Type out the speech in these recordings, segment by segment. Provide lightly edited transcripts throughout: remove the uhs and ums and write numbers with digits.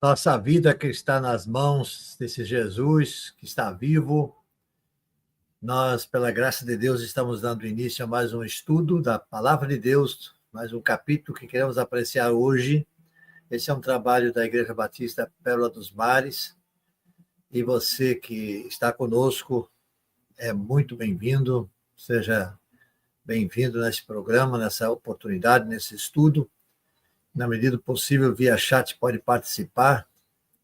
Nossa vida que está nas mãos desse Jesus que está vivo. Nós, pela graça de Deus, estamos dando início a mais um estudo da Palavra de Deus, mais um capítulo que queremos apreciar hoje. Esse é um trabalho da Igreja Batista Pérola dos Mares. E você que está conosco é muito bem-vindo. Seja bem-vindo nesse programa, nessa oportunidade, nesse estudo. Na medida do possível, via chat pode participar,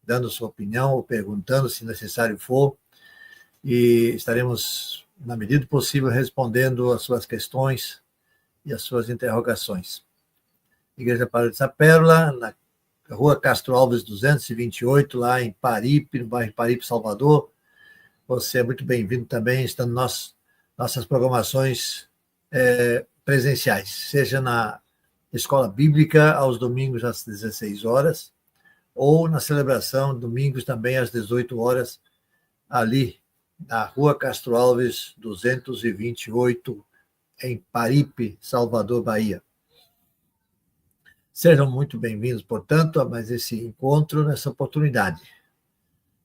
dando sua opinião ou perguntando, se necessário for, e estaremos, na medida do possível, respondendo as suas questões e as suas interrogações. Igreja Batista Pérola, na Rua Castro Alves 228, lá em Paripe, no bairro Paripe, Salvador. Você é muito bem-vindo também, estando nossas programações presenciais, seja na Escola Bíblica, aos domingos às 16 horas, ou na celebração, domingos também às 18 horas, ali na Rua Castro Alves 228, em Paripe, Salvador, Bahia. Sejam muito bem-vindos, portanto, a mais esse encontro, nessa oportunidade.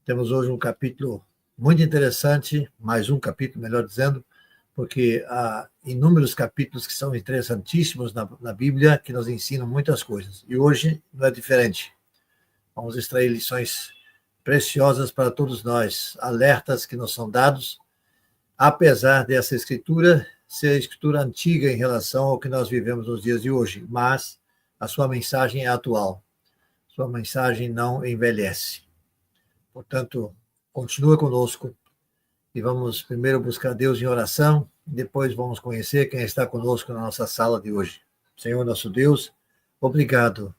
Temos hoje um capítulo muito interessante, mais um capítulo, melhor dizendo, porque há inúmeros capítulos que são interessantíssimos na Bíblia, que nos ensinam muitas coisas. E hoje não é diferente. Vamos extrair lições preciosas para todos nós, alertas que nos são dados, apesar dessa escritura ser a escritura antiga em relação ao que nós vivemos nos dias de hoje, mas a sua mensagem é atual. Sua mensagem não envelhece. Portanto, continua conosco e vamos primeiro buscar Deus em oração, depois vamos conhecer quem está conosco na nossa sala de hoje. Senhor nosso Deus, obrigado,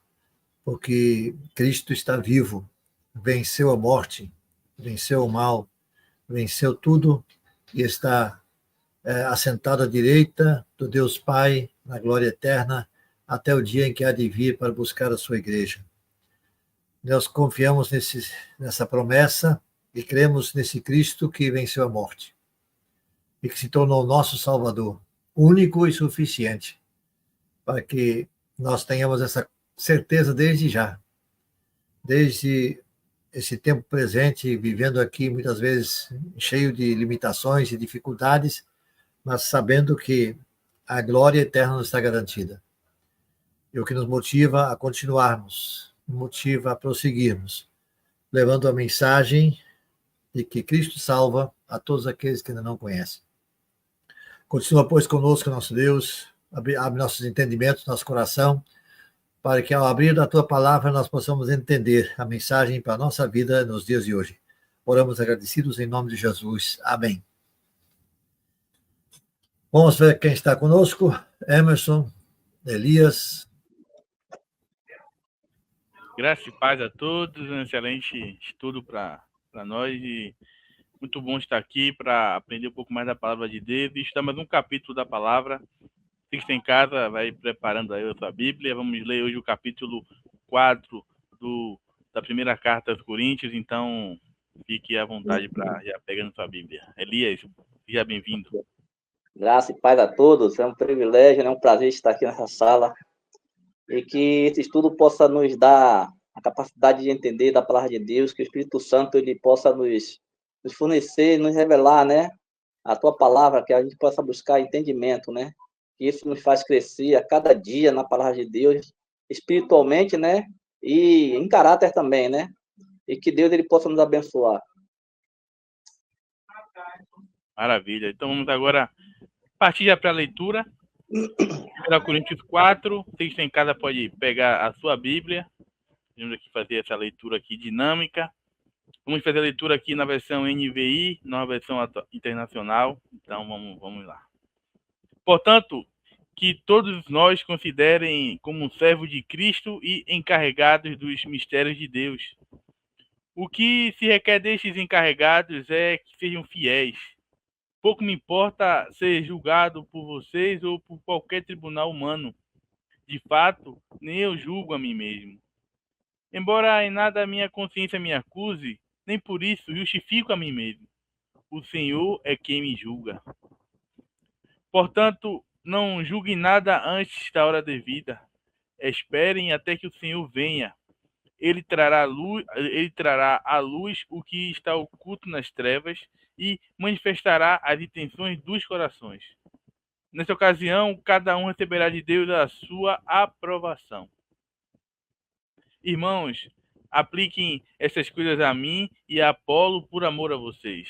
porque Cristo está vivo, venceu a morte, venceu o mal, venceu tudo e está assentado à direita do Deus Pai, na glória eterna, até o dia em que há de vir para buscar a sua igreja. Nós confiamos nessa promessa e cremos nesse Cristo que venceu a morte e que se tornou nosso Salvador, único e suficiente, para que nós tenhamos essa certeza desde já, desde esse tempo presente, vivendo aqui muitas vezes cheio de limitações e dificuldades, mas sabendo que a glória eterna nos está garantida. E o que nos motiva a continuarmos, motiva a prosseguirmos, levando a mensagem de que Cristo salva a todos aqueles que ainda não conhecem. Continua, pois, conosco, nosso Deus, abre nossos entendimentos, nosso coração, para que, ao abrir a Tua palavra, nós possamos entender a mensagem para a nossa vida nos dias de hoje. Oramos agradecidos em nome de Jesus. Amém. Vamos ver quem está conosco. Emerson, Elias. Graça e paz a todos, um excelente estudo para nós e muito bom estar aqui para aprender um pouco mais da palavra de Deus e estudar mais um capítulo da palavra. Você que está em casa, vai preparando aí a sua Bíblia. Vamos ler hoje o capítulo 4 da primeira carta aos Coríntios, então fique à vontade para já pegando sua Bíblia. Elias, seja bem-vindo. Graça e paz a todos, é um privilégio, é um prazer estar aqui nessa sala e que esse estudo possa nos dar a capacidade de entender da palavra de Deus, que o Espírito Santo ele possa nos fornecer, nos revelar, né, a tua palavra, que a gente possa buscar entendimento, né, que isso nos faz crescer a cada dia na palavra de Deus, espiritualmente, né, e em caráter também, né, e que Deus ele possa nos abençoar. Maravilha, então vamos agora partir já para a leitura. 1 Coríntios 4, você que está em casa pode pegar a sua Bíblia. Vamos aqui fazer essa leitura aqui dinâmica. Vamos fazer a leitura aqui na versão NVI, na versão internacional. Então vamos lá. Portanto, que todos nós considerem como servos de Cristo e encarregados dos mistérios de Deus. O que se requer destes encarregados é que sejam fiéis. Pouco me importa ser julgado por vocês ou por qualquer tribunal humano. De fato, nem eu julgo a mim mesmo. Embora em nada a minha consciência me acuse, nem por isso justifico a mim mesmo. O Senhor é quem me julga. Portanto, não julguem nada antes da hora devida. Esperem até que o Senhor venha. ele trará à luz o que está oculto nas trevas e manifestará as intenções dos corações. Nessa ocasião, cada um receberá de Deus a sua aprovação. Irmãos, apliquem essas coisas a mim e a Apolo por amor a vocês.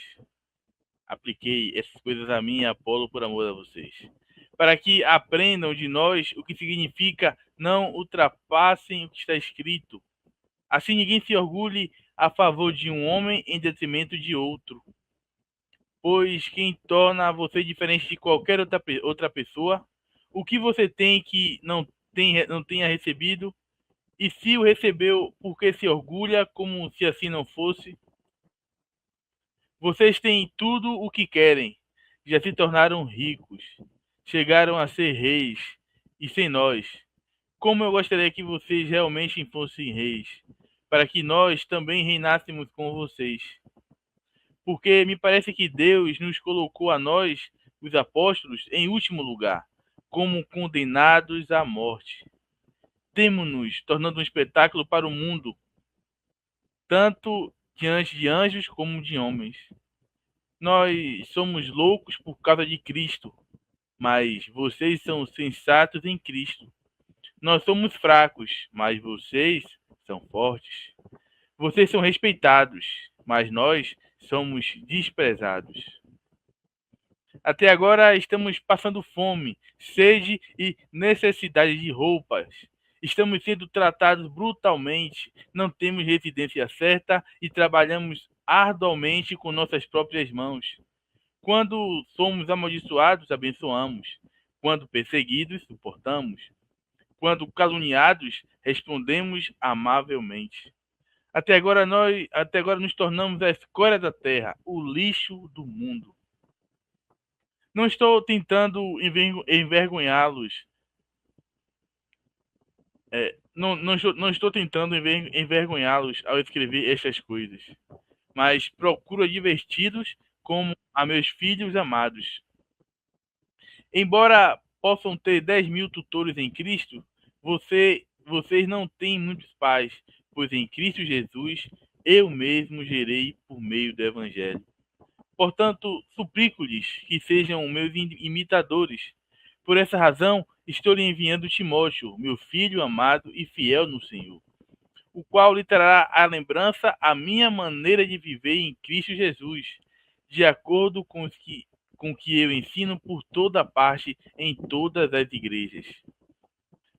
Apliquei essas coisas a mim e a Apolo por amor a vocês, para que aprendam de nós o que significa não ultrapassem o que está escrito. Assim ninguém se orgulhe a favor de um homem em detrimento de outro. Pois quem torna você diferente de qualquer outra pessoa, o que você tem que não tenha recebido, e se o recebeu, por que se orgulha como se assim não fosse? Vocês têm tudo o que querem, já se tornaram ricos, chegaram a ser reis, e sem nós. Como eu gostaria que vocês realmente fossem reis, para que nós também reinássemos com vocês. Porque me parece que Deus nos colocou a nós, os apóstolos, em último lugar, como condenados à morte. Temo-nos, tornando um espetáculo para o mundo, tanto diante de anjos como de homens. Nós somos loucos por causa de Cristo, mas vocês são sensatos em Cristo. Nós somos fracos, mas vocês são fortes. Vocês são respeitados, mas nós somos desprezados. Até agora estamos passando fome, sede e necessidade de roupas. Estamos sendo tratados brutalmente, não temos residência certa e trabalhamos arduamente com nossas próprias mãos. Quando somos amaldiçoados, abençoamos. Quando perseguidos, suportamos. Quando caluniados, respondemos amavelmente. Até agora nos tornamos a escória da terra, o lixo do mundo. Não estou tentando envergonhá-los. Não estou tentando envergonhá-los ao escrever estas coisas, mas procuro adverti-los como a meus filhos amados. Embora possam ter 10.000 tutores em Cristo, vocês não têm muitos pais, pois em Cristo Jesus eu mesmo gerei por meio do Evangelho. Portanto, suplico-lhes que sejam meus imitadores. Por essa razão, estou lhe enviando Timóteo, meu filho amado e fiel no Senhor, o qual lhe trará à lembrança a minha maneira de viver em Cristo Jesus, de acordo com que eu ensino por toda parte em todas as igrejas.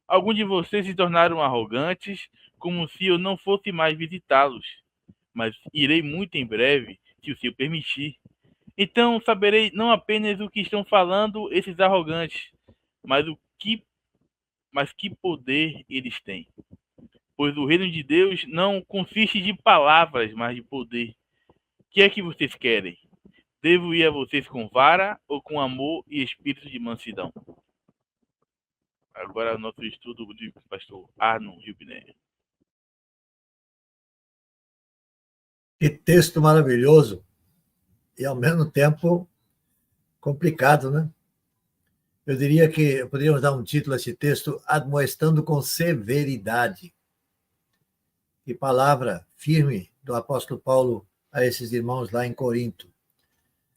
Alguns de vocês se tornaram arrogantes, como se eu não fosse mais visitá-los, mas irei muito em breve, se o Senhor permitir. Então saberei não apenas o que estão falando esses arrogantes, mas que poder eles têm. Pois o reino de Deus não consiste de palavras, mas de poder. O que é que vocês querem? Devo ir a vocês com vara ou com amor e espírito de mansidão? Agora nosso estudo do pastor Arno Rubner. Que texto maravilhoso e, ao mesmo tempo, complicado, né? Eu diria que poderíamos dar um título a esse texto, Admoestando com Severidade. Que palavra firme do apóstolo Paulo a esses irmãos lá em Corinto.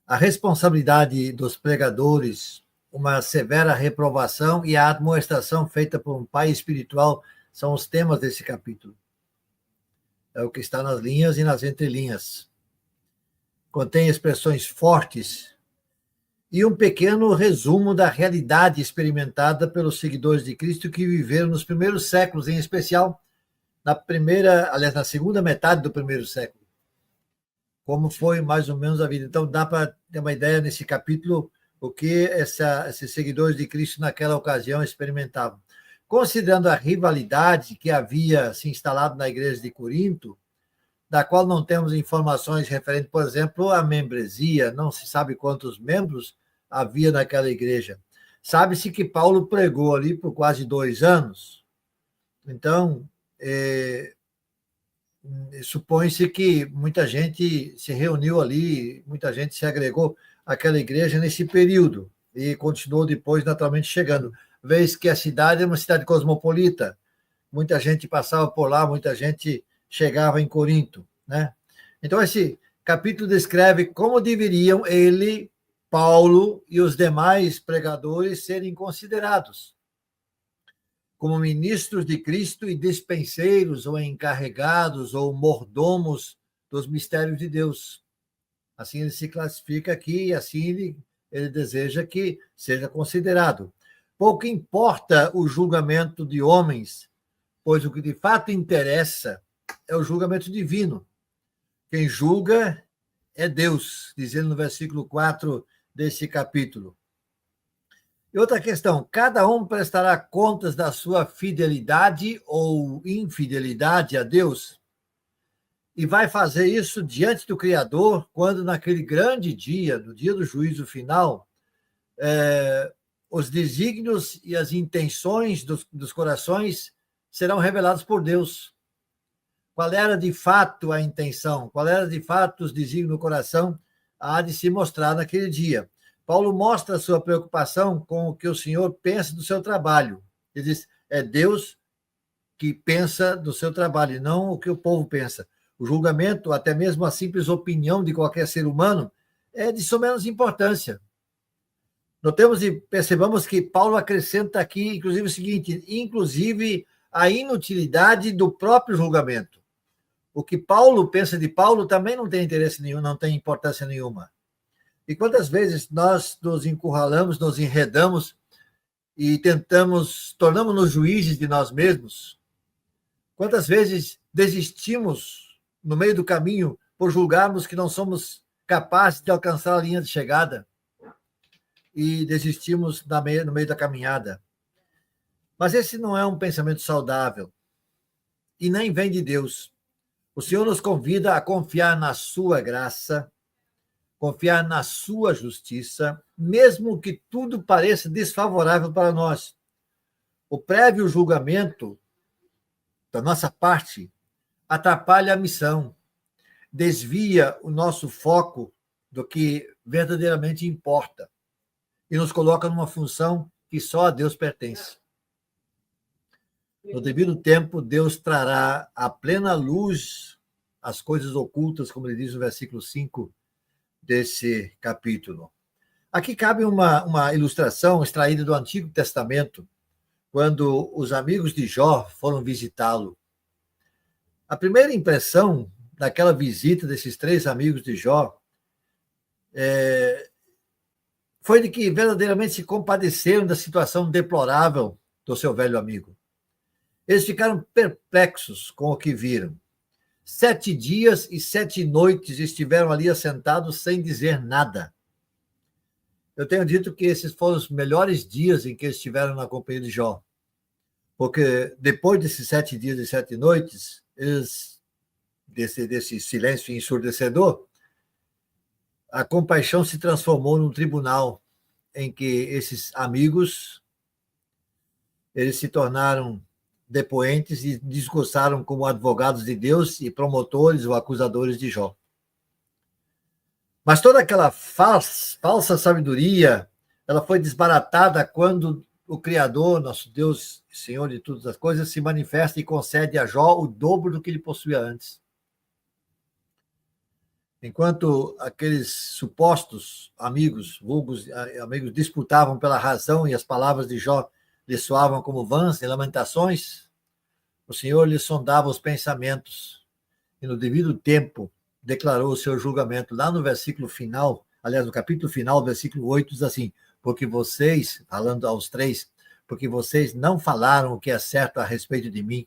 A responsabilidade dos pregadores, uma severa reprovação e a admoestação feita por um pai espiritual são os temas desse capítulo. É o que está nas linhas e nas entrelinhas. Contém expressões fortes e um pequeno resumo da realidade experimentada pelos seguidores de Cristo que viveram nos primeiros séculos, em especial na segunda metade do primeiro século. Como foi mais ou menos a vida. Então dá para ter uma ideia nesse capítulo o que esses seguidores de Cristo naquela ocasião experimentavam. Considerando a rivalidade que havia se instalado na igreja de Corinto, da qual não temos informações referentes, por exemplo, à membresia, não se sabe quantos membros havia naquela igreja. Sabe-se que Paulo pregou ali por quase 2 anos. Então, supõe-se que muita gente se reuniu ali, muita gente se agregou àquela igreja nesse período e continuou depois naturalmente chegando. Vez que a cidade é uma cidade cosmopolita, muita gente passava por lá, muita gente chegava em Corinto, né? Então, esse capítulo descreve como deveriam ele, Paulo e os demais pregadores serem considerados como ministros de Cristo e dispenseiros ou encarregados ou mordomos dos mistérios de Deus. Assim ele se classifica aqui e assim ele deseja que seja considerado. Pouco importa o julgamento de homens, pois o que de fato interessa é o julgamento divino. Quem julga é Deus, dizendo no versículo 4 desse capítulo. E outra questão, cada um prestará contas da sua fidelidade ou infidelidade a Deus, e vai fazer isso diante do Criador, quando naquele grande dia, no dia do juízo final, os desígnios e as intenções dos corações serão revelados por Deus. Qual era de fato a intenção, qual era de fato os desígnios do coração, há de se mostrar naquele dia. Paulo mostra a sua preocupação com o que o Senhor pensa do seu trabalho. Ele diz, é Deus que pensa do seu trabalho, e não o que o povo pensa. O julgamento, até mesmo a simples opinião de qualquer ser humano, é de somenos importância. Notemos e percebamos que Paulo acrescenta aqui, inclusive, o seguinte, inclusive a inutilidade do próprio julgamento. O que Paulo pensa de Paulo também não tem interesse nenhum, não tem importância nenhuma. E quantas vezes nós nos encurralamos, nos enredamos e tornamos-nos juízes de nós mesmos? Quantas vezes desistimos no meio do caminho por julgarmos que não somos capazes de alcançar a linha de chegada e desistimos no meio da caminhada? Mas esse não é um pensamento saudável e nem vem de Deus. O Senhor nos convida a confiar na sua graça, confiar na sua justiça, mesmo que tudo pareça desfavorável para nós. O prévio julgamento da nossa parte atrapalha a missão, desvia o nosso foco do que verdadeiramente importa e nos coloca numa função que só a Deus pertence. No devido tempo, Deus trará à plena luz as coisas ocultas, como ele diz no versículo 5 desse capítulo. Aqui cabe uma ilustração extraída do Antigo Testamento, quando os amigos de Jó foram visitá-lo. A primeira impressão daquela visita desses 3 amigos de Jó foi de que verdadeiramente se compadeceram da situação deplorável do seu velho amigo. Eles ficaram perplexos com o que viram. 7 dias e 7 noites estiveram ali assentados sem dizer nada. Eu tenho dito que esses foram os melhores dias em que estiveram na companhia de Jó. Porque depois desses 7 dias e 7 noites, desse silêncio ensurdecedor, a compaixão se transformou num tribunal em que esses amigos eles se tornaram depoentes e discursaram como advogados de Deus e promotores ou acusadores de Jó. Mas toda aquela falsa sabedoria, ela foi desbaratada quando o Criador, nosso Deus, Senhor de todas as coisas, se manifesta e concede a Jó o dobro do que ele possuía antes. Enquanto aqueles supostos amigos, vulgos amigos, disputavam pela razão e as palavras de Jó lhe soavam como vãs e lamentações, o Senhor lhe sondava os pensamentos e, no devido tempo, declarou o seu julgamento. Lá no versículo final, aliás, no capítulo final, versículo 8, diz assim, porque vocês, falando aos 3, porque vocês não falaram o que é certo a respeito de mim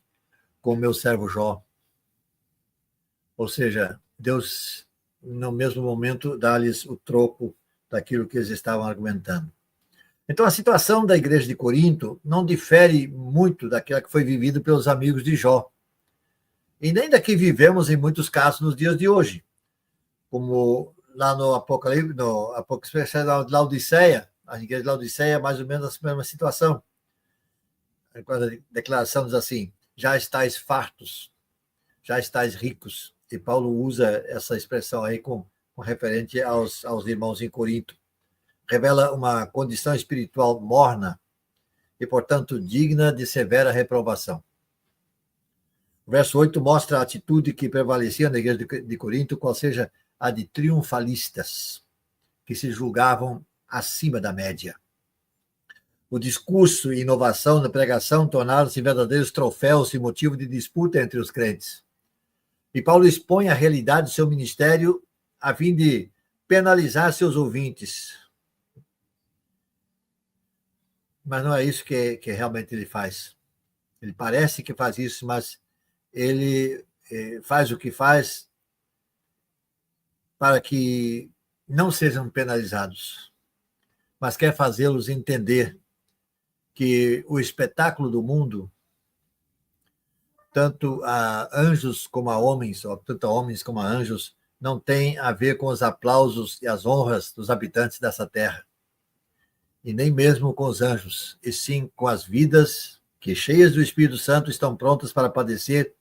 com o meu servo Jó. Ou seja, Deus, no mesmo momento, dá-lhes o troco daquilo que eles estavam argumentando. Então, a situação da igreja de Corinto não difere muito daquela que foi vivida pelos amigos de Jó. E nem da que vivemos em muitos casos nos dias de hoje. Como lá no Apocalipse, da Laodiceia, a igreja de Laodiceia é mais ou menos a mesma situação. Quando a declaração diz assim, já estáis fartos, já estáis ricos. E Paulo usa essa expressão aí com referente aos irmãos em Corinto. Revela uma condição espiritual morna e, portanto, digna de severa reprovação. O verso 8 mostra a atitude que prevalecia na igreja de Corinto, qual seja a de triunfalistas, que se julgavam acima da média. O discurso e inovação na pregação tornaram-se verdadeiros troféus e motivo de disputa entre os crentes. E Paulo expõe a realidade do seu ministério a fim de penalizar seus ouvintes. Mas não é isso que realmente ele faz. Ele parece que faz isso, mas ele faz o que faz para que não sejam penalizados, mas quer fazê-los entender que o espetáculo do mundo, tanto a anjos como a homens, ou tanto a homens como a anjos, não tem a ver com os aplausos e as honras dos habitantes dessa terra, e nem mesmo com os anjos, e sim com as vidas que, cheias do Espírito Santo, estão prontas para padecer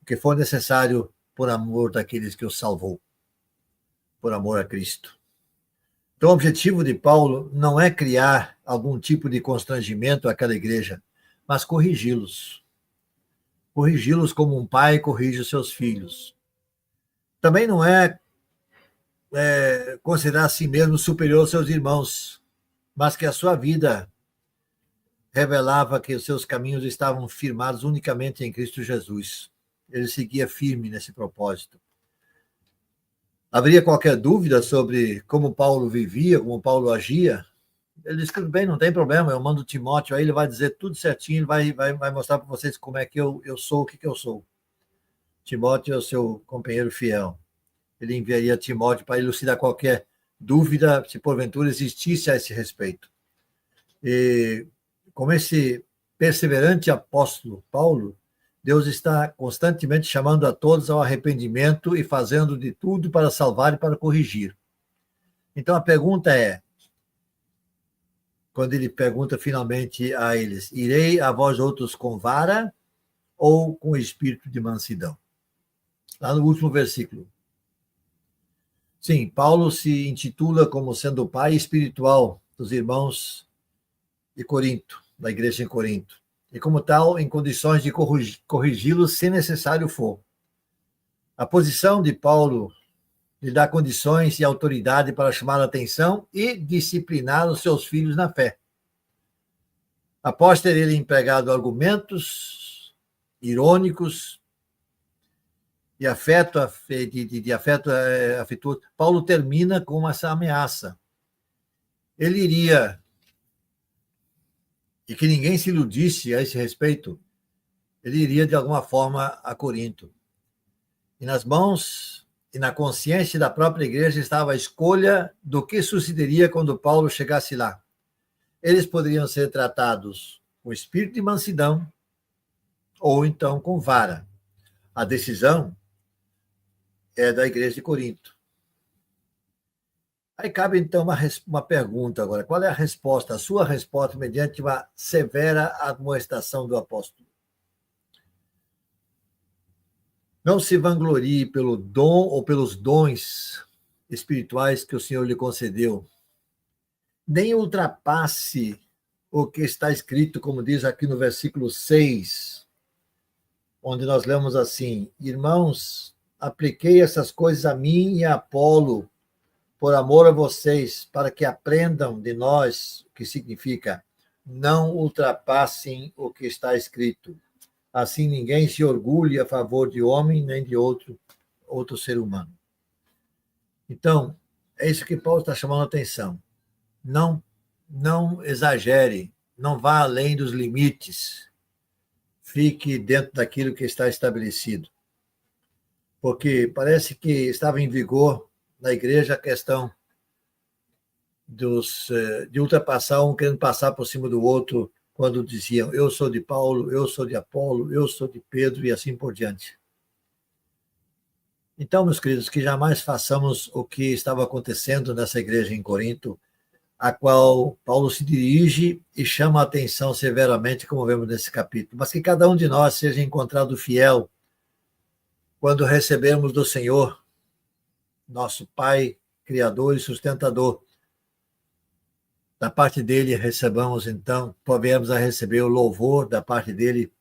o que for necessário por amor daqueles que os salvou, por amor a Cristo. Então, o objetivo de Paulo não é criar algum tipo de constrangimento àquela igreja, mas corrigi-los. Corrigi-los como um pai corrige os seus filhos. Também não é considerar a si mesmo superior aos seus irmãos, mas que a sua vida revelava que os seus caminhos estavam firmados unicamente em Cristo Jesus. Ele seguia firme nesse propósito. Haveria qualquer dúvida sobre como Paulo vivia, como Paulo agia? Ele disse, tudo bem, não tem problema, eu mando Timóteo, aí ele vai dizer tudo certinho, ele vai mostrar para vocês como é que eu sou, o que eu sou. Timóteo é o seu companheiro fiel. Ele enviaria Timóteo para elucidar qualquer dúvida, se porventura existisse a esse respeito. E como esse perseverante apóstolo Paulo, Deus está constantemente chamando a todos ao arrependimento e fazendo de tudo para salvar e para corrigir. Então a pergunta é, quando ele pergunta finalmente a eles, irei a vós outros com vara ou com espírito de mansidão? Lá no último versículo. Sim, Paulo se intitula como sendo o pai espiritual dos irmãos de Corinto, da igreja em Corinto. E como tal, em condições de corrigi-los se necessário for. A posição de Paulo lhe dá condições e autoridade para chamar a atenção e disciplinar os seus filhos na fé. Após ter ele empregado argumentos irônicos de afeto afetuoso, Paulo termina com essa ameaça. Ele iria, e que ninguém se iludisse a esse respeito, ele iria de alguma forma a Corinto. E nas mãos e na consciência da própria igreja estava a escolha do que sucederia quando Paulo chegasse lá. Eles poderiam ser tratados com espírito de mansidão ou então com vara. A decisão é da igreja de Corinto. Aí cabe, então, uma pergunta agora. Qual é a resposta, a sua resposta, mediante uma severa admoestação do apóstolo? Não se vanglorie pelo dom ou pelos dons espirituais que o Senhor lhe concedeu. Nem ultrapasse o que está escrito, como diz aqui no versículo 6, onde nós lemos assim, irmãos, apliquei essas coisas a mim e a Apolo, por amor a vocês, para que aprendam de nós, o que significa, não ultrapassem o que está escrito. Assim ninguém se orgulhe a favor de homem, nem de outro ser humano. Então, é isso que Paulo está chamando a atenção. Não exagere, não vá além dos limites. Fique dentro daquilo que está estabelecido. Porque parece que estava em vigor na igreja a questão de ultrapassar um querendo passar por cima do outro, quando diziam, eu sou de Paulo, eu sou de Apolo, eu sou de Pedro, e assim por diante. Então, meus queridos, que jamais façamos o que estava acontecendo nessa igreja em Corinto, a qual Paulo se dirige e chama a atenção severamente, como vemos nesse capítulo, mas que cada um de nós seja encontrado fiel quando recebemos do Senhor, nosso Pai, Criador e Sustentador. Da parte dele recebamos, então, podemos a receber o louvor da parte dele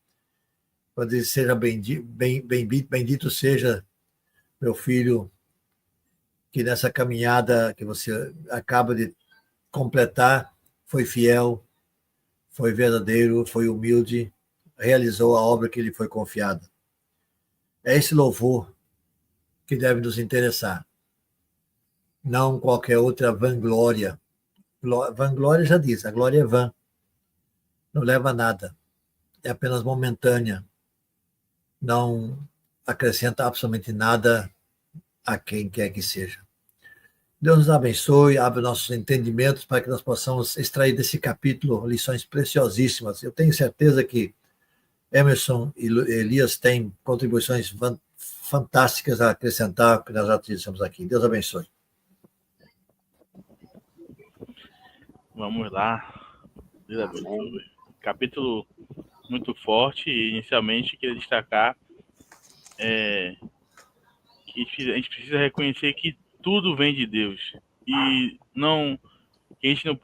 quando diz, seja bendito seja meu filho, que nessa caminhada que você acaba de completar, foi fiel, foi verdadeiro, foi humilde, realizou a obra que lhe foi confiada. É esse louvor que deve nos interessar, não qualquer outra vanglória. Vanglória já diz, a glória é vã, não leva a nada, é apenas momentânea, não acrescenta absolutamente nada a quem quer que seja. Deus nos abençoe, abre nossos entendimentos para que nós possamos extrair desse capítulo lições preciosíssimas. Eu tenho certeza que Emerson e Elias têm contribuições fantásticas a acrescentar que nós já dissemos aqui. Deus abençoe. Vamos lá. Deus abençoe. Capítulo muito forte e, inicialmente, queria destacar que a gente precisa reconhecer que tudo vem de Deus e que a gente não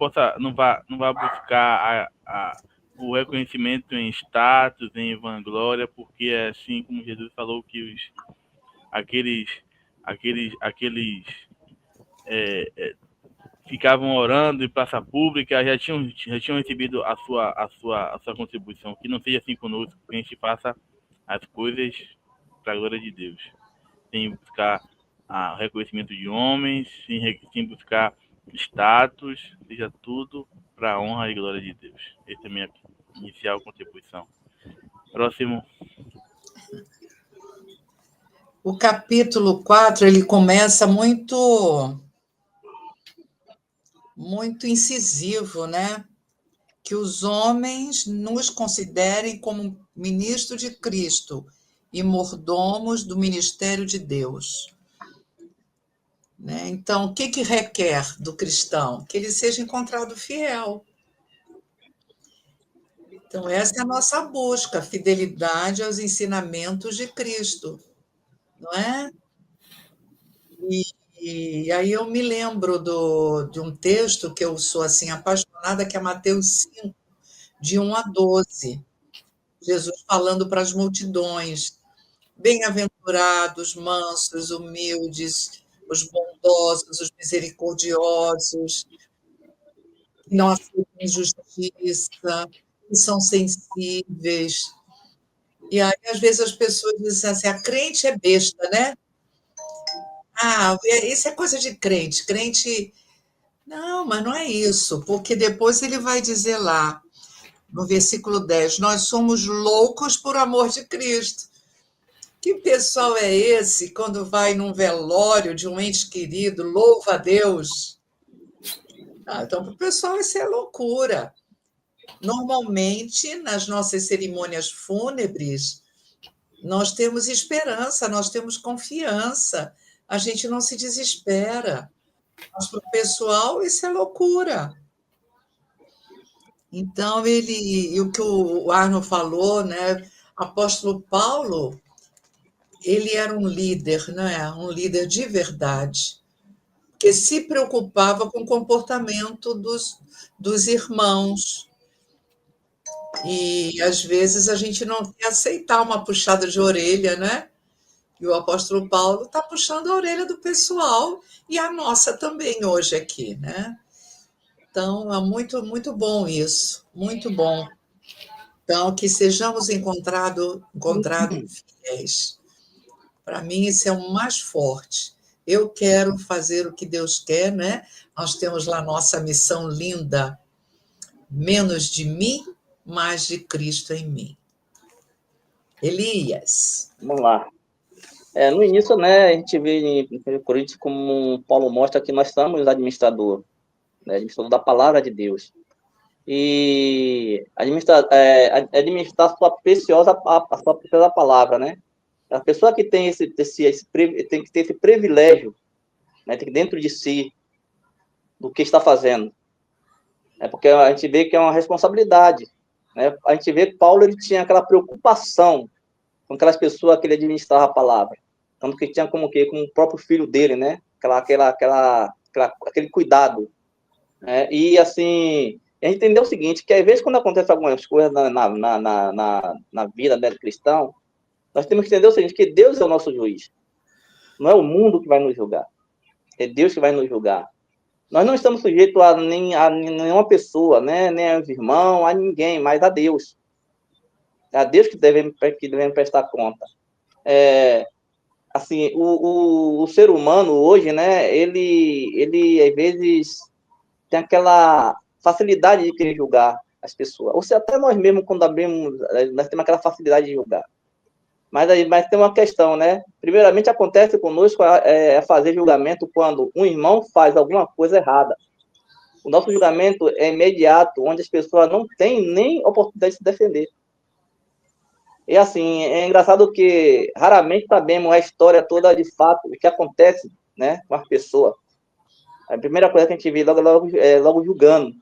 vá buscar o reconhecimento em status, em vanglória, porque é assim como Jesus falou que aqueles ficavam orando em praça pública já tinham recebido a sua contribuição. Que não seja assim conosco, que a gente faça as coisas para a glória de Deus, sem buscar reconhecimento de homens, sem buscar status, seja tudo para a honra e glória de Deus. Essa é a minha inicial contribuição. Próximo. O capítulo 4, ele começa muito incisivo, né? Que os homens nos considerem como ministro de Cristo e mordomos do ministério de Deus. Né? Então, o que requer do cristão? Que ele seja encontrado fiel. Então, essa é a nossa busca, fidelidade aos ensinamentos de Cristo, não é? E aí eu me lembro de um texto que eu sou assim apaixonada, que é Mateus 5, de 1 a 12. Jesus falando para as multidões: bem-aventurados, mansos, humildes, os bondosos, os misericordiosos, que não aceitam injustiça, que são sensíveis. E aí, às vezes, as pessoas dizem assim: a crente é besta, né? Isso é coisa de crente. Crente. Não, mas não é isso, porque depois ele vai dizer lá, no versículo 10, nós somos loucos por amor de Cristo. Que pessoal é esse, quando vai num velório de um ente querido, louva a Deus? Então, para o pessoal, isso é loucura. Normalmente, nas nossas cerimônias fúnebres, nós temos esperança, nós temos confiança, a gente não se desespera. Mas para o pessoal, isso é loucura. Então, e o que o Arno falou, né? Apóstolo Paulo, ele era um líder, né? Um líder de verdade, que se preocupava com o comportamento dos irmãos. E, às vezes, a gente não quer aceitar uma puxada de orelha, né? E o apóstolo Paulo está puxando a orelha do pessoal e a nossa também hoje aqui, né? Então, é muito, muito bom isso, muito bom. Então, que sejamos encontrados fiéis. Para mim, isso é o mais forte. Eu quero fazer o que Deus quer, né? Nós temos lá nossa missão linda, menos de mim, mais de Cristo em mim. Elias. Vamos lá. No início, né, a gente vê em 1 Coríntios como Paulo mostra que nós somos administrador, né, administrador da palavra de Deus. E administrar a sua preciosa palavra, né? A pessoa que tem tem que ter esse privilégio, né, tem que dentro de si do que está fazendo. Porque a gente vê que é uma responsabilidade, né? A gente vê que Paulo ele tinha aquela preocupação com aquelas pessoas que ele administrava a palavra, tanto que tinha como o próprio filho dele, né? Aquele cuidado, né? E assim, a gente entendeu o seguinte, que às vezes quando acontece algumas coisas na vida, né, do cristão, nós temos que entender o seguinte, que Deus é o nosso juiz. Não é o mundo que vai nos julgar. É Deus que vai nos julgar. Nós não estamos sujeitos a nenhuma pessoa, né? Nem aos irmãos, a ninguém, mas a Deus. É a Deus que devemos prestar conta. Assim, o ser humano hoje, né? Ele às vezes tem aquela facilidade de querer julgar as pessoas. Ou seja, até nós mesmos, quando abrimos, nós temos aquela facilidade de julgar. Mas tem uma questão, né? Primeiramente, acontece conosco fazer julgamento quando um irmão faz alguma coisa errada. O nosso julgamento é imediato, onde as pessoas não têm nem oportunidade de se defender. E assim, é engraçado que raramente sabemos a história toda de fato, o que acontece, né, com as pessoas. A primeira coisa que a gente vê logo julgando.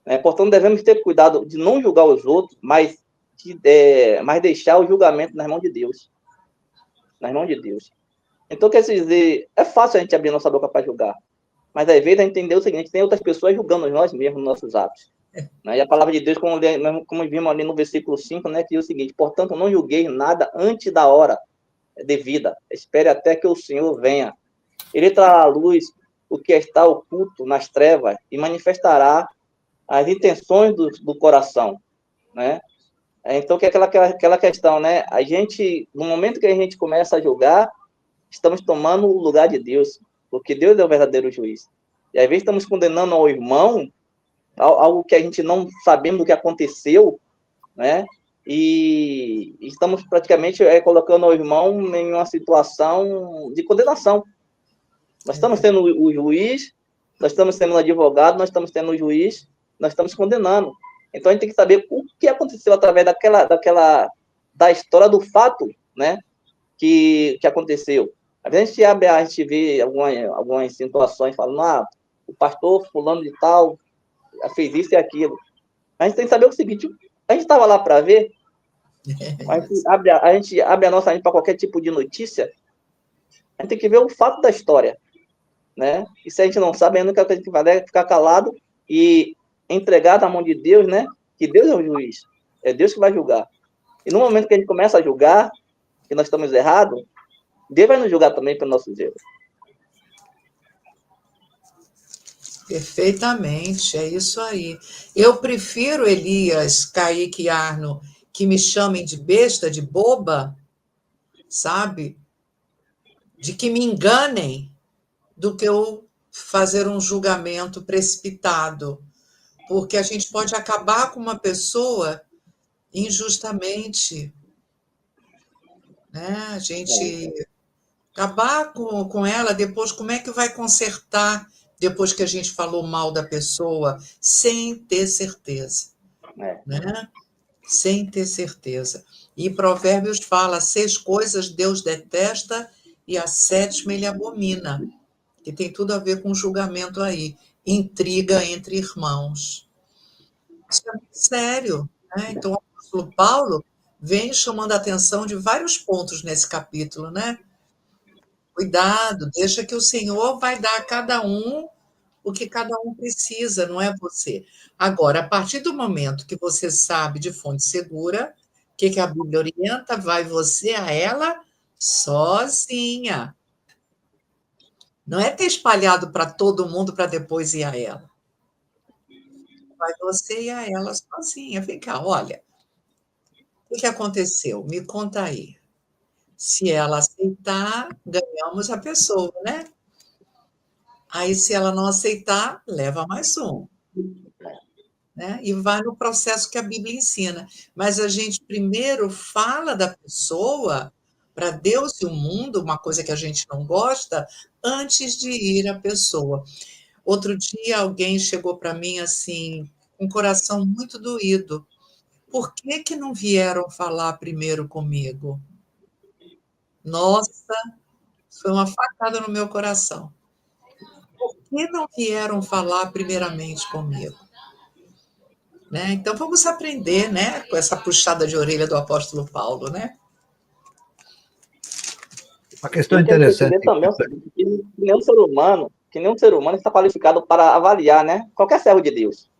Né? Portanto, devemos ter cuidado de não julgar os outros, mas deixar o julgamento nas mãos de Deus. Nas mãos de Deus. Então, quer dizer, é fácil a gente abrir nossa boca para julgar. Mas, às vezes, a gente entender o seguinte, tem outras pessoas julgando nós mesmos, nos nossos atos. Né? E a palavra de Deus, como vimos ali no versículo 5, né, que diz o seguinte, portanto, não julgueis nada antes da hora devida. Espere até que o Senhor venha. Ele trará à luz o que está oculto nas trevas e manifestará as intenções do coração. Né? Então, que é aquela questão, né? A gente, no momento que a gente começa a julgar, estamos tomando o lugar de Deus, porque Deus é o verdadeiro juiz. E às vezes estamos condenando ao irmão algo que a gente não sabemos do que aconteceu, né? E estamos praticamente colocando o irmão em uma situação de condenação. Nós estamos tendo o juiz, nós estamos tendo o advogado, nós estamos tendo o juiz, nós estamos condenando. Então, a gente tem que saber o que aconteceu através da história do fato, né, que aconteceu. Às vezes a gente vê algumas situações falando, o pastor fulano de tal fez isso e aquilo. A gente tem que saber o seguinte, a gente estava lá para ver, a gente abre a nossa mente para qualquer tipo de notícia, a gente tem que ver o fato da história. Né? E se a gente não sabe, a única coisa que vai é ficar calado e entregar na mão de Deus, né? Que Deus é o juiz, é Deus que vai julgar. E no momento que a gente começa a julgar, que nós estamos errados, Deus vai nos julgar também pelos nossos erros. Perfeitamente, é isso aí. Eu prefiro, Elias, Kaique e Arno, que me chamem de besta, de boba, sabe? De que me enganem, do que eu fazer um julgamento precipitado. Porque a gente pode acabar com uma pessoa injustamente, né? A gente acabar com ela, depois como é que vai consertar depois que a gente falou mal da pessoa, sem ter certeza, né? Sem ter certeza. E Provérbios fala, 6 coisas Deus detesta e a 7ª ele abomina, que tem tudo a ver com o julgamento aí, intriga entre irmãos. Isso é muito sério, né? Então, o apóstolo Paulo vem chamando a atenção de vários pontos nesse capítulo, né? Cuidado, deixa que o Senhor vai dar a cada um o que cada um precisa, não é você. Agora, a partir do momento que você sabe de fonte segura, o que a Bíblia orienta, vai você a ela sozinha. Não é ter espalhado para todo mundo para depois ir a ela. Vai você e a ela sozinha. Vem cá, olha. O que aconteceu? Me conta aí. Se ela aceitar, ganhamos a pessoa, né? Aí, se ela não aceitar, leva mais um. Né? E vai no processo que a Bíblia ensina. Mas a gente primeiro fala da pessoa para Deus e o mundo, uma coisa que a gente não gosta, antes de ir à pessoa. Outro dia alguém chegou para mim assim, com o coração muito doído. Por que não vieram falar primeiro comigo? Nossa, foi uma facada no meu coração. Por que não vieram falar primeiramente comigo? Né? Então, vamos aprender, né, com essa puxada de orelha do apóstolo Paulo, né? Uma questão interessante. Também, que nenhum ser humano está qualificado para avaliar, né? Qualquer servo de Deus.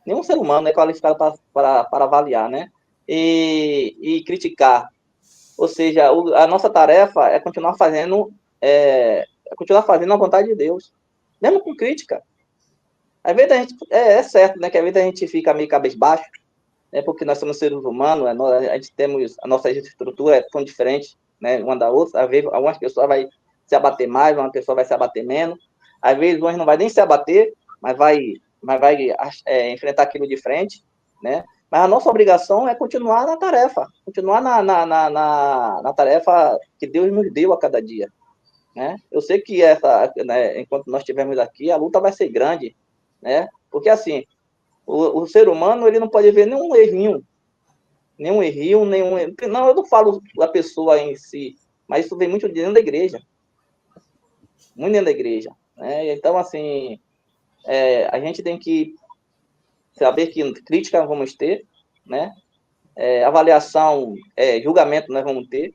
Nenhum ser humano é qualificado para avaliar, né? E criticar. Ou seja, a nossa tarefa é continuar fazendo a vontade de Deus, mesmo com crítica. Às vezes a gente, é certo, né, que às vezes a gente fica meio cabisbaixo, né, porque nós somos seres humanos, a gente temos, a nossa estrutura é tão diferente, né, uma da outra. Às vezes algumas pessoas vai se abater mais, uma pessoa vai se abater menos. Às vezes umas não vai nem se abater, mas vai enfrentar aquilo de frente, né? Mas a nossa obrigação é continuar na tarefa, continuar na tarefa que Deus nos deu a cada dia, né? Eu sei que né, enquanto nós estivermos aqui, a luta vai ser grande, né? Porque assim, o ser humano, ele não pode ver nenhum errinho, não, eu não falo da pessoa em si, mas isso vem muito dentro da igreja, muito dentro da igreja, né? Então, assim, a gente tem que saber que crítica vamos ter, né? Avaliação, julgamento nós vamos ter,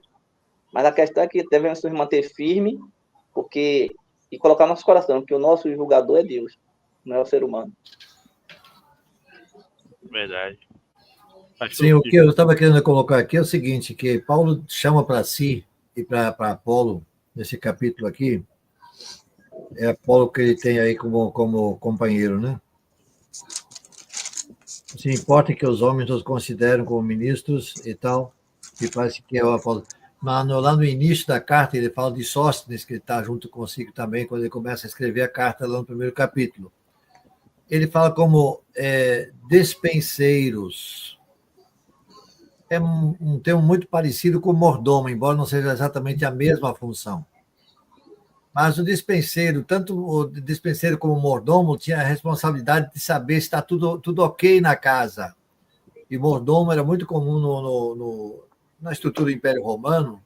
mas a questão é que devemos nos manter firme, e colocar no nosso coração que o nosso julgador é Deus, não é o ser humano. Verdade. Sim, o que eu estava querendo colocar aqui é o seguinte, que Paulo chama para si e para Apolo, nesse capítulo aqui, é Apolo que ele tem aí como companheiro, né? Se importa que os homens os consideram como ministros e tal, e parece que é o Apolo. Mas lá no início da carta, ele fala de Sóstenes, que ele está junto consigo também, quando ele começa a escrever a carta lá no primeiro capítulo. Ele fala como despenseiros. É um termo muito parecido com mordomo, embora não seja exatamente a mesma função. Mas o dispenseiro, tanto o dispenseiro como o mordomo, tinha a responsabilidade de saber se está tudo ok na casa. E mordomo era muito comum na estrutura do Império Romano,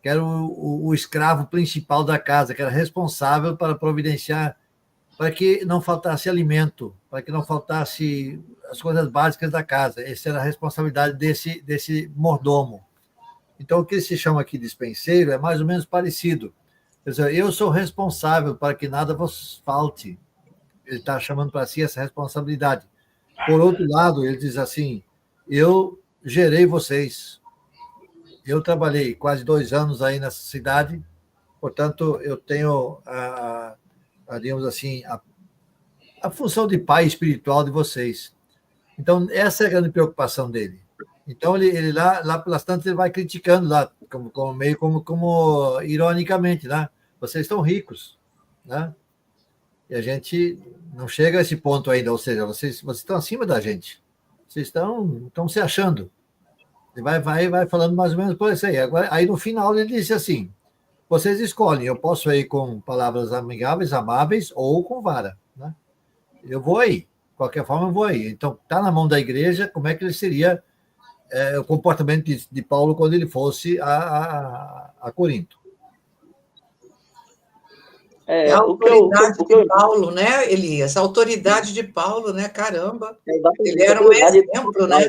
que era o escravo principal da casa, que era responsável para providenciar, para que não faltasse alimento, para que não faltasse as coisas básicas da casa. Essa era a responsabilidade desse mordomo. Então, o que se chama aqui de dispenseiro é mais ou menos parecido. Quer dizer, eu sou responsável para que nada vos falte. Ele está chamando para si essa responsabilidade. Por outro lado, ele diz assim, eu gerei vocês. Eu trabalhei quase 2 anos aí nessa cidade, portanto, eu tenho, digamos assim, a função de pai espiritual de vocês. Então, essa é a grande preocupação dele. Então, ele lá pelas tantas, ele vai criticando lá, como ironicamente, né? Vocês estão ricos, né? E a gente não chega a esse ponto ainda, ou seja, vocês estão acima da gente. Vocês estão se achando. Ele vai falando mais ou menos por isso aí. Agora, aí, no final, ele disse assim, vocês escolhem, eu posso ir com palavras amigáveis, amáveis, ou com vara, né? Eu vou aí. De qualquer forma, eu vou aí. Então, está na mão da igreja como é que ele seria o comportamento de Paulo quando ele fosse a Corinto. A autoridade de Paulo, né, Elias? A autoridade de Paulo, né? Caramba. Ele era um exemplo, né?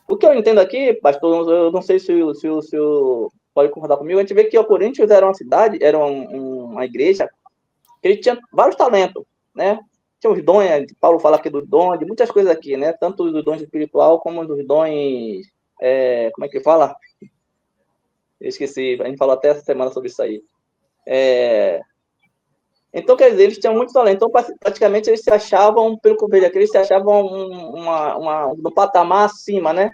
O que eu entendo aqui, pastor, eu não sei se o senhor pode concordar comigo, a gente vê que o Coríntios era uma cidade, era uma igreja, que ele tinha vários talentos, né? Tinha os dons, Paulo fala aqui dos dons, de muitas coisas aqui, né? Tanto dos dons espiritual como dos dons, como é que fala? Eu esqueci, a gente falou até essa semana sobre isso aí. Então, quer dizer, eles tinham muito talento. Então, praticamente, eles se achavam, pelo que eu vejo aqui, eles se achavam no patamar acima, né?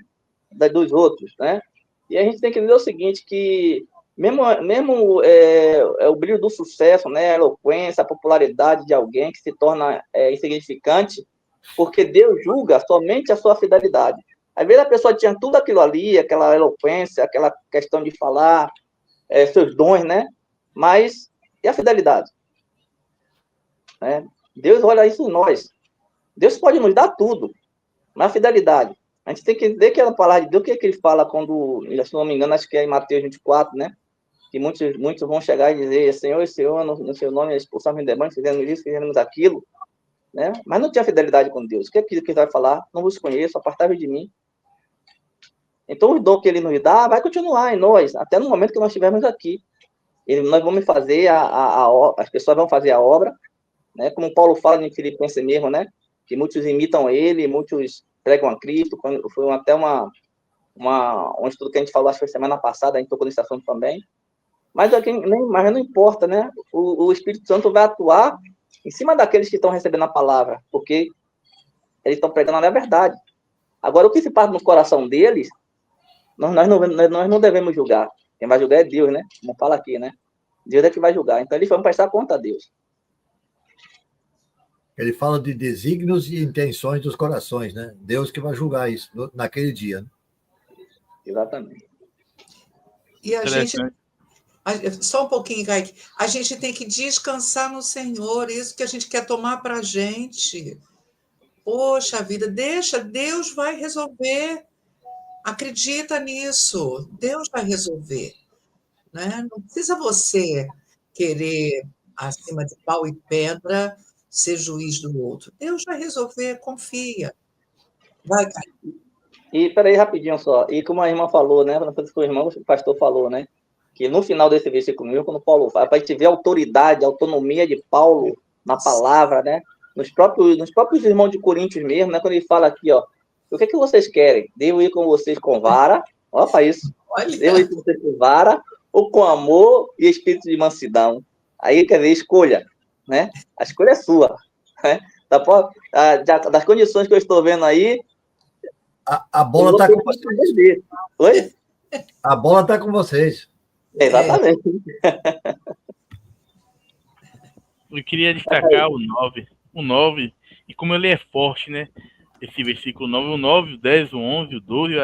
Dos outros, né? E a gente tem que dizer o seguinte, que mesmo o brilho do sucesso, né? A eloquência, a popularidade de alguém que se torna insignificante, porque Deus julga somente a sua fidelidade. Às vezes a pessoa tinha tudo aquilo ali, aquela eloquência, aquela questão de falar, seus dons, né? Mas, e a fidelidade? Deus olha isso em nós. Deus pode nos dar tudo, mas a fidelidade. A gente tem que entender que a palavra de Deus, o que ele fala quando, se não me engano, acho que é em Mateus 24, né? Que muitos vão chegar e dizer, Senhor, no seu nome, expulsamos demônios, fizemos isso, fizemos aquilo, né? Mas não tinha fidelidade com Deus. O que é que ele vai falar? Não vos conheço, apartai-vos de mim. Então, o dom que ele nos dá vai continuar em nós, até no momento que nós estivermos aqui. Nós vamos fazer as pessoas vão fazer a obra, né? Como Paulo fala em Filipenses mesmo, né? que muitos imitam ele, muitos pregam a Cristo. Foi até um estudo que a gente falou, acho que foi semana passada, a gente tocou nesse assunto também. Mas não importa, né? O Espírito Santo vai atuar em cima daqueles que estão recebendo a palavra, porque eles estão pregando a verdade. Agora, o que se passa no coração deles, nós não devemos julgar. Quem vai julgar é Deus, né? Como fala aqui, né? Deus é que vai julgar. Então, eles vão prestar conta a Deus. Ele fala de desígnios e intenções dos corações, né? Deus que vai julgar isso naquele dia. Né? Exatamente. E a gente... Só um pouquinho, Kaique. A gente tem que descansar no Senhor, isso que a gente quer tomar para a gente. Poxa vida, deixa, Deus vai resolver. Acredita nisso, Deus vai resolver. Né? Não precisa você querer, acima de pau e pedra, ser juiz do outro. Deus vai resolver, confia. Vai, Kaique. E, peraí, rapidinho só. E como a irmã falou, né? O pastor falou, né? Que no final desse versículo mesmo, quando Paulo fala, para a gente ver a autoridade, a autonomia de Paulo na palavra, né? Nos próprios irmãos de Coríntios mesmo, né? Quando ele fala aqui, ó, o que vocês querem? Devo ir com vocês com vara? Ó, para isso. Devo ir com vocês com vara ou com amor e espírito de mansidão? Aí, quer dizer, escolha, né? A escolha é sua, né? Das condições que eu estou vendo aí, a bola está com vocês. Oi? A bola está com vocês. Exatamente. Eu queria destacar o 9. O 9, e como ele é forte, né? Esse versículo 9, o 9, o 10, o 11, o 12,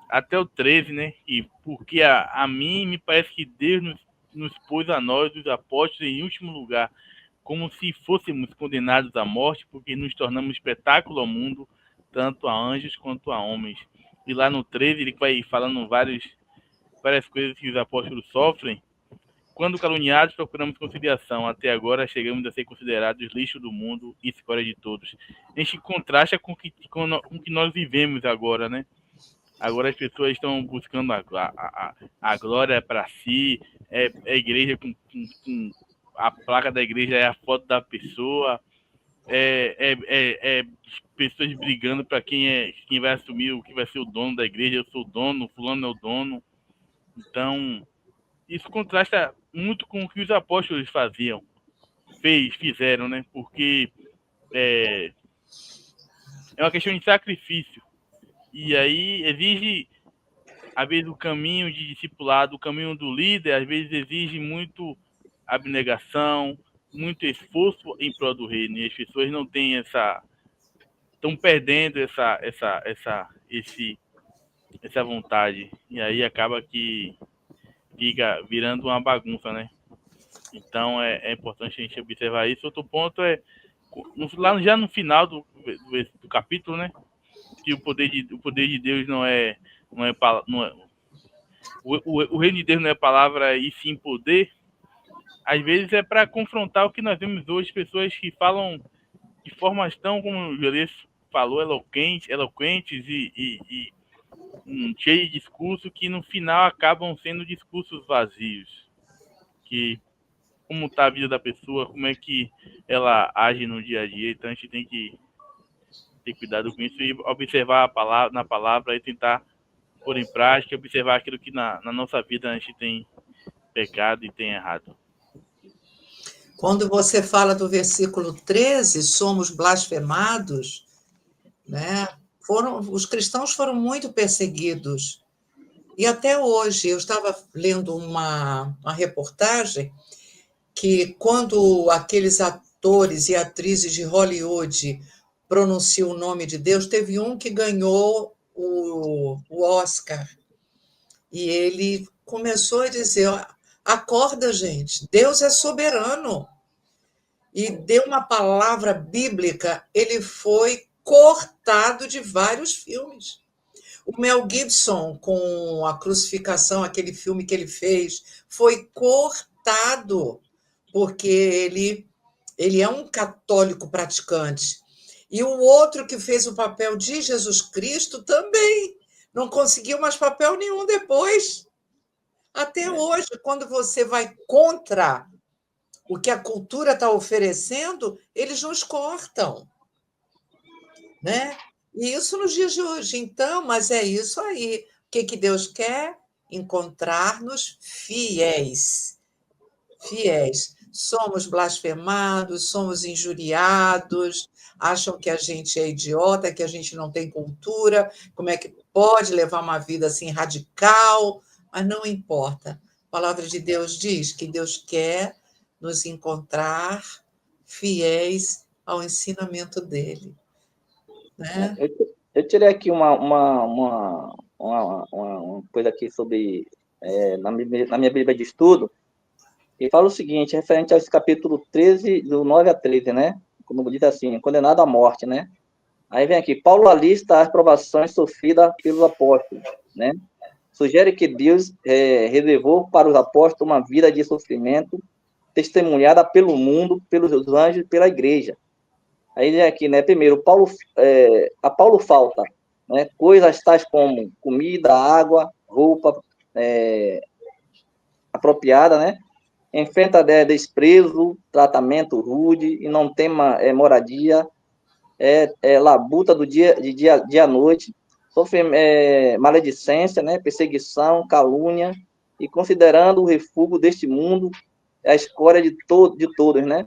até o 13, né? E porque a mim me parece que Deus nos pôs a nós, os apóstolos, em último lugar, como se fôssemos condenados à morte, porque nos tornamos espetáculo ao mundo, tanto a anjos quanto a homens. E lá no 13, ele vai falando várias coisas que os apóstolos sofrem. Quando caluniados, procuramos conciliação. Até agora, chegamos a ser considerados lixo do mundo e escória de todos. A gente contrasta com o que nós vivemos agora, né? Agora as pessoas estão buscando a glória para si. A igreja com a placa da igreja é a foto da pessoa. Pessoas brigando para quem vai assumir o que vai ser o dono da igreja. Eu sou o dono, fulano é o dono. Então, isso contrasta muito com o que os apóstolos fizeram, né? Porque é uma questão de sacrifício. E aí exige, às vezes, o caminho de discipulado, o caminho do líder, às vezes exige muito abnegação, muito esforço em prol do reino. E as pessoas não têm estão perdendo essa vontade. E aí acaba que fica virando uma bagunça, né? Então é importante a gente observar isso. Outro ponto lá já no final do capítulo, né? Que o poder de Deus o reino de Deus não é palavra e sim poder. Às vezes é para confrontar o que nós vemos hoje, pessoas que falam de formas tão, como o Julius falou, eloquentes e cheio de discurso, que no final acabam sendo discursos vazios. Que como está a vida da pessoa, como é que ela age no dia a dia. Então a gente tem que ter cuidado com isso e observar na palavra e tentar pôr em prática, observar aquilo que na nossa vida a gente tem pecado e tem errado. Quando você fala do versículo 13, somos blasfemados, né? Os cristãos foram muito perseguidos. E até hoje, eu estava lendo uma reportagem que quando aqueles atores e atrizes de Hollywood pronunciam o nome de Deus, teve um que ganhou o Oscar. E ele começou a dizer, acorda, gente, Deus é soberano. E deu uma palavra bíblica, ele foi cortado de vários filmes. O Mel Gibson, com a crucificação, aquele filme que ele fez, foi cortado, porque ele é um católico praticante. E o outro que fez o papel de Jesus Cristo também não conseguiu mais papel nenhum depois. Até hoje, quando você vai contra o que a cultura está oferecendo, eles nos cortam, né? E isso nos dias de hoje. Então, mas é isso aí. O que Deus quer? Encontrar-nos fiéis. Fiéis. Somos blasfemados, somos injuriados, acham que a gente é idiota, que a gente não tem cultura, como é que pode levar uma vida assim radical, mas não importa. A palavra de Deus diz que Deus quer nos encontrar fiéis ao ensinamento dele, né? Eu tirei aqui uma coisa aqui sobre, na minha Bíblia de estudo, e fala o seguinte, referente a esse capítulo 13, do 9 a 13, né? Como diz assim, condenado à morte, né? Aí vem aqui, Paulo alista as provações sofridas pelos apóstolos, né? Sugere que Deus reservou para os apóstolos uma vida de sofrimento, testemunhada pelo mundo, pelos anjos, pela igreja. Aí vem aqui, né? Primeiro, a Paulo falta, né? Coisas tais como comida, água, roupa apropriada, né? Enfrenta desprezo, tratamento rude e não tem moradia, labuta do dia à noite, sofre maledicência, né? Perseguição, calúnia, e considerando o refúgio deste mundo, a escória de todos, né?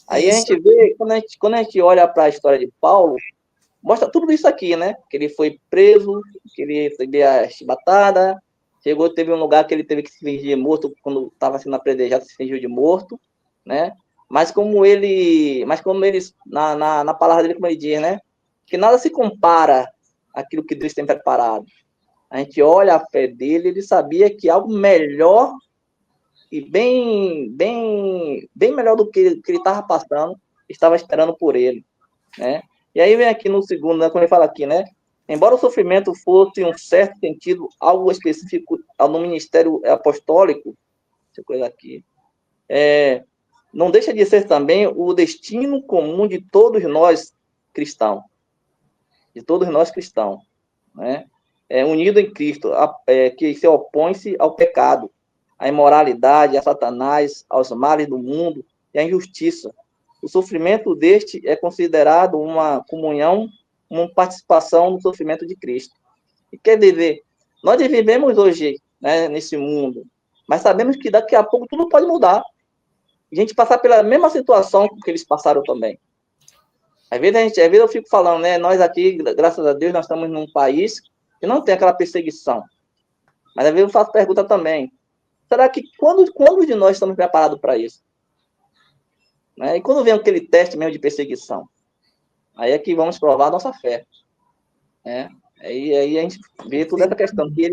Aí a gente vê, quando a gente olha para a história de Paulo, mostra tudo isso aqui, né? Que ele foi preso, que ele recebeu a chibatada, teve um lugar que ele teve que se fingir morto, quando estava sendo apedrejado, se fingiu de morto, né? Mas como ele na palavra dele, como ele diz, né? Que nada se compara àquilo que Deus tem preparado. A gente olha a fé dele, ele sabia que algo melhor e bem melhor do que ele estava passando, estava esperando por ele, né? E aí vem aqui no segundo, né, quando ele fala aqui, né? Embora o sofrimento fosse, em um certo sentido, algo específico no ministério apostólico, essa coisa aqui, não deixa de ser também o destino comum de todos nós cristãos, né? Unido em Cristo, que se opõe-se ao pecado, à imoralidade, a Satanás, aos males do mundo e à injustiça. O sofrimento deste é considerado uma comunhão, uma participação no sofrimento de Cristo. E quer dizer, nós vivemos hoje, né, nesse mundo, mas sabemos que daqui a pouco tudo pode mudar. A gente passar pela mesma situação que eles passaram também. Às vezes eu fico falando, né, nós aqui, graças a Deus, nós estamos num país que não tem aquela perseguição. Mas às vezes eu faço pergunta também, será que quando de nós estamos preparados para isso? Né? E quando vem aquele teste mesmo de perseguição? Aí é que vamos provar a nossa fé. Né? Aí a gente vê toda essa questão, que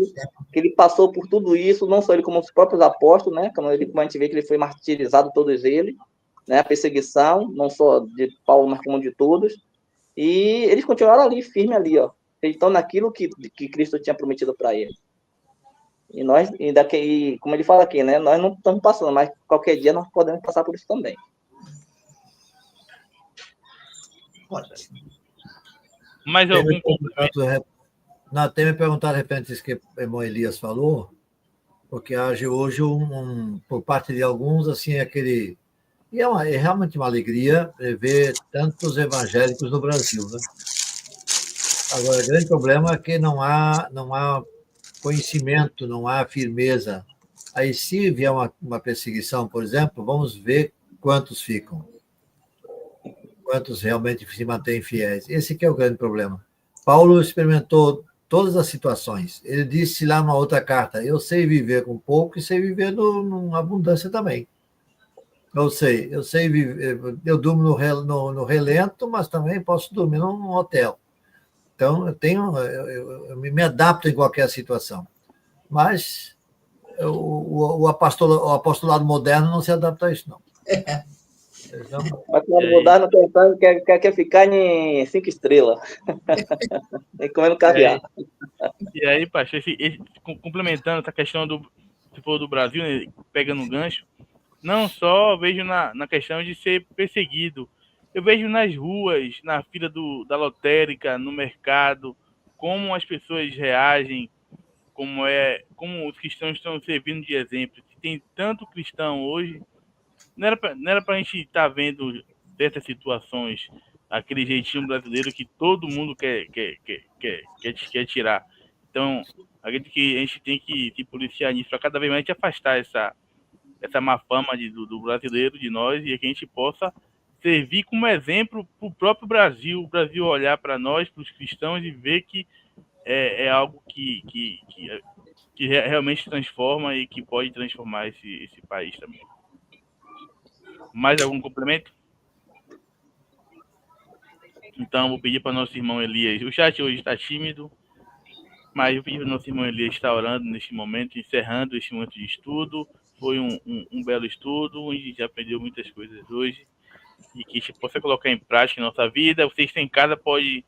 ele passou por tudo isso, não só ele como os próprios apóstolos, né? Como a gente vê que ele foi martirizado, todos eles, né? A perseguição, não só de Paulo, mas como de todos. E eles continuaram ali, firme ali, ó, acreditando naquilo que Cristo tinha prometido para eles. E nós, como ele fala aqui, né? Nós não estamos passando, mas qualquer dia nós podemos passar por isso também. Mais algum complemento? Não, tem me perguntado de repente isso que o irmão Elias falou, porque hoje por parte de alguns, assim, aquele... E é realmente uma alegria ver tantos evangélicos no Brasil, né? Agora, o grande problema é que não há conhecimento, não há firmeza. Aí, se vier uma perseguição, por exemplo, vamos ver quantos ficam. Quantos realmente se mantêm fiéis. Esse que é o grande problema. Paulo experimentou todas as situações. Ele disse lá numa outra carta, eu sei viver com pouco e sei viver numa abundância também. Eu sei viver, eu durmo no relento, mas também posso dormir num hotel. Então, eu me adapto em qualquer situação. Mas o apostolado moderno não se adapta a isso, não. Mas quando mudar, não quer ficar em 5 estrelas. E comendo caviar. E aí, pastor, complementando essa questão se for do Brasil, né, pegando um gancho, não só vejo na questão de ser perseguido, eu vejo nas ruas, na fila da lotérica, no mercado, como as pessoas reagem, como os cristãos estão servindo de exemplo. Tem tanto cristão hoje não era pra gente estar vendo certas situações, aquele jeitinho brasileiro que todo mundo quer tirar. Então, a gente tem que se policiar nisso, para cada vez mais a gente afastar essa má fama do brasileiro, de nós, e que a gente possa servir como exemplo para o próprio Brasil, o Brasil olhar para nós, para os cristãos, e ver que é algo que realmente transforma e que pode transformar esse país também. Mais algum complemento? Então, vou pedir para nosso irmão Elias. O chat hoje está tímido, mas eu pedi para o nosso irmão Elias estar orando neste momento, encerrando este momento de estudo. Foi um belo estudo, onde a gente aprendeu muitas coisas hoje, e que a gente possa colocar em prática em nossa vida. Vocês que estão em casa podem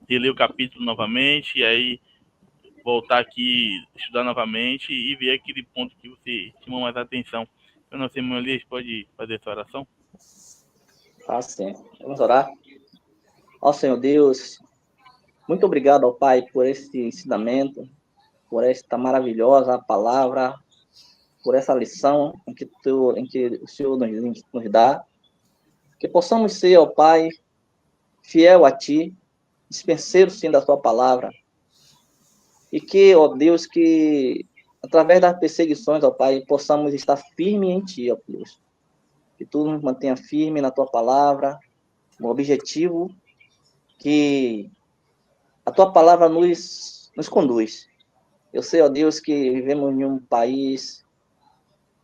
reler o capítulo novamente, e aí voltar aqui, estudar novamente e ver aquele ponto que você chamou mais atenção. Então, nosso irmão Elias pode fazer essa oração? Sim. Vamos orar. Ó Senhor Deus, muito obrigado, ó Pai, por esse ensinamento, por esta maravilhosa palavra, por essa lição em que o Senhor nos dá. Que possamos ser, ó Pai, fiel a Ti, dispenseiro, sim, da Tua palavra. E que, ó Deus, que através das perseguições, ó Pai, possamos estar firmes em Ti, ó Deus. Que Tu nos mantenha firme na Tua palavra, no objetivo que a Tua palavra nos conduz. Eu sei, ó Deus, que vivemos em um país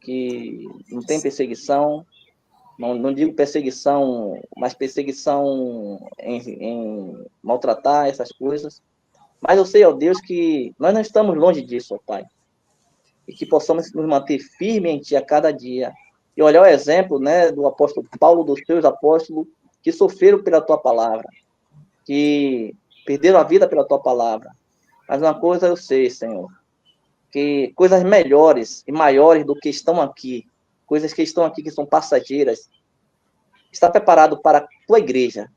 que não tem perseguição, não digo perseguição, mas perseguição em maltratar essas coisas. Mas eu sei, ó Deus, que nós não estamos longe disso, ó Pai. E que possamos nos manter firmes em Ti a cada dia. E olhar o exemplo, né, do apóstolo Paulo, dos teus apóstolos, que sofreram pela Tua palavra, que perderam a vida pela Tua palavra. Mas uma coisa eu sei, Senhor, que coisas melhores e maiores do que estão aqui, coisas que estão aqui que são passageiras, está preparado para a Tua igreja.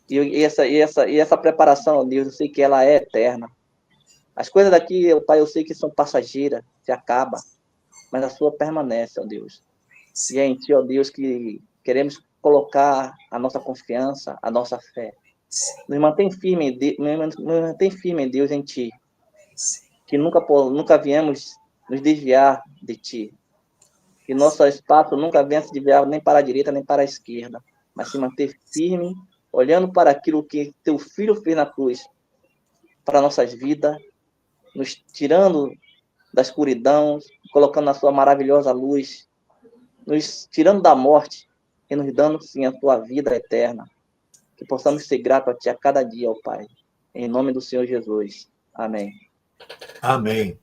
E essa preparação, ó Deus, eu sei que ela é eterna. As coisas daqui, ó Pai, eu sei que são passageiras, se acaba, mas a Sua permanece, ó Deus. E é em Ti, ó Deus, que queremos colocar a nossa confiança, a nossa fé. Nos mantém firme em Deus, em Ti. Que nunca viemos nos desviar de Ti. Que nosso espaço nunca venha se desviar nem para a direita, nem para a esquerda. Mas se manter firme, olhando para aquilo que Teu Filho fez na cruz, para nossas vidas, nos tirando da escuridão, colocando na Sua maravilhosa luz, nos tirando da morte e nos dando, sim, a Tua vida eterna. Que possamos ser gratos a Ti a cada dia, ó Pai. Em nome do Senhor Jesus. Amém. Amém.